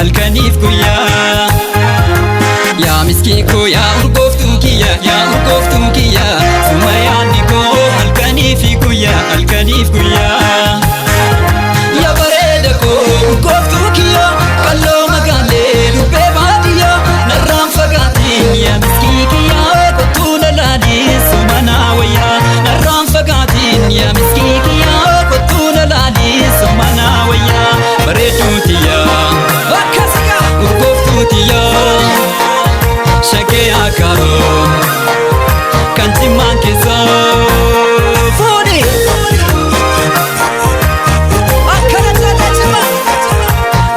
halkaniif guyyaa. Yaa miskiin koo yaa urgooftuu kiyya yaa urgooftuu kiyya suma yaadni koo halkaniif guyyaa halkaniif guyyaa. Yaa bareeda koo urgooftuu kiyya kalloo magaalee dubbee baadiyyaa narraan fagaatiin yaa miskiin kiyya kottuu lalaanii suma naa wayyaa narraan fagaatiin yaa miskiin kiyya kottuu lalaanii suma naa wayyaa. Bareedduu tiyyaa urgooftuu tiyyaa shakee akaroo kan cimmaan keessaa fuudhi akkana jaallatama.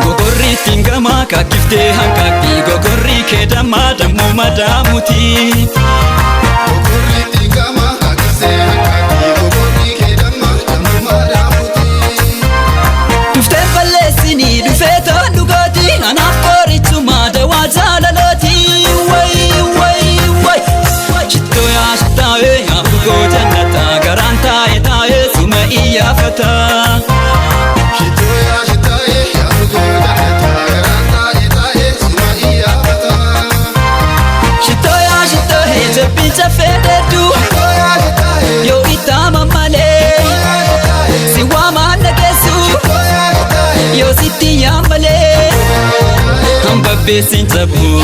Gogorri ittiin gamaa kakkiftee hanqaaqxii gogorri kee dammaa dammuu madaamuuti. Gogorri ittiin gamaa kakkiftee hanqaaqxii gogorri kee dammaa dammuu madaamuuti. Dhuftee balleessinii dhufee ta'an dhugaatii anaaf qorichuma dawaa jaalalooti. Besin tabu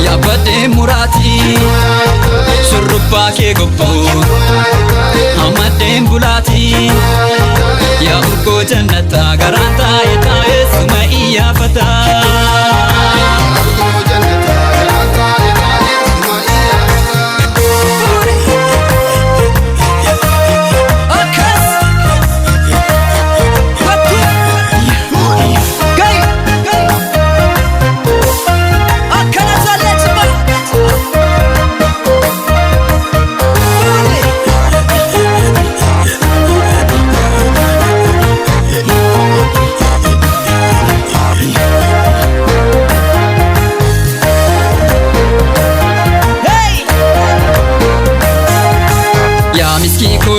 ya bade murati shurruba ke gobbo amade bulati ya urgo jannata garanta ita suma iya fata.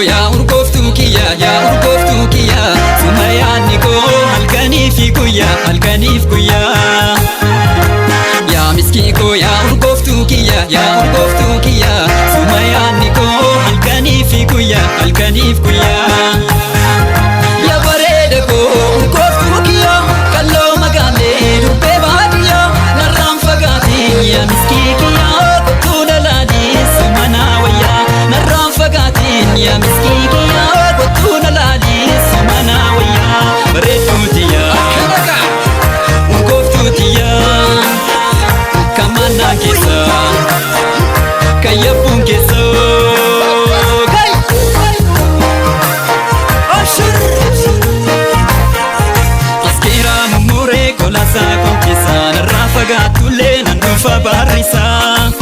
Ya urgooftuu kiyya yaa urgooftuu kiyya suma yaadni koo halkaniif guyyaa halkaniif guyyaa. Yaa miskiin koo yaa urgooftuu kiyya yaa urgooftuu kiyya suma yaadni koo halkaniif guyyaa halkaniif guyyaa. Yaa bareeda koo urgooftuu kiyya kalloo magaalee dubbee baadiyyaa narraan fagaatiin yaa miskiin kiyya kottuu lalaanii suma naa wayyaa narraan fagaatiin yaa miskiin kiyya kottuu lalaanii suma naa wayyaa. Bareedduu tiyyaa urgooftuu tiyyaa kamannaa keessa kayyabbuun keessa askeeraa mummuree kolaasaa konkeessa narraa fagaatullee nan dhufa barrisaa.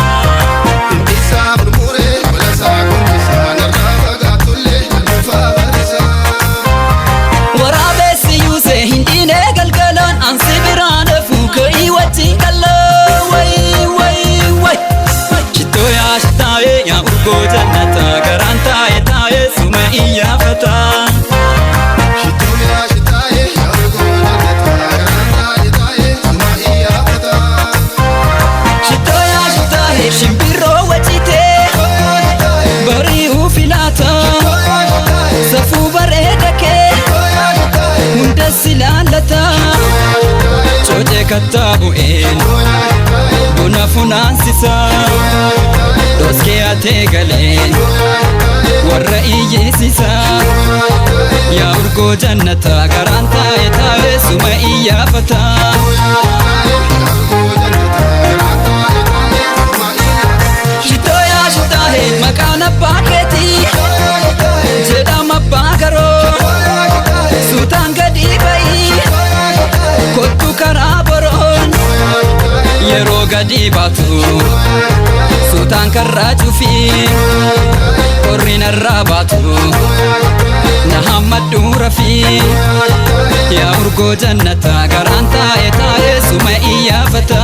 Urgo jannata garanta etae suma iya fata. Shitoya shitaye ya urgo jannata garanta etae suma iya fata. Shitoya shitaye shimbiro wajite bari ufilata safu bareeda kee hunda silaalata. Choje kattabu'een buna funaansisa doskee atee galeen warra iyyeessisa. Yaa urgoo jannata garanta etae suma iyyaafata. Shitoya shitahe maqaan abbaa keetii jedhama abbaa garoo suutaan gadi ba'ii kottu karaa boroon yeroo gadi baatu suutaan karraa cufii qorri narraa baatu na hammadhu rafii. Yaa urgoo jannata garaan taa'e suma iyyaafata.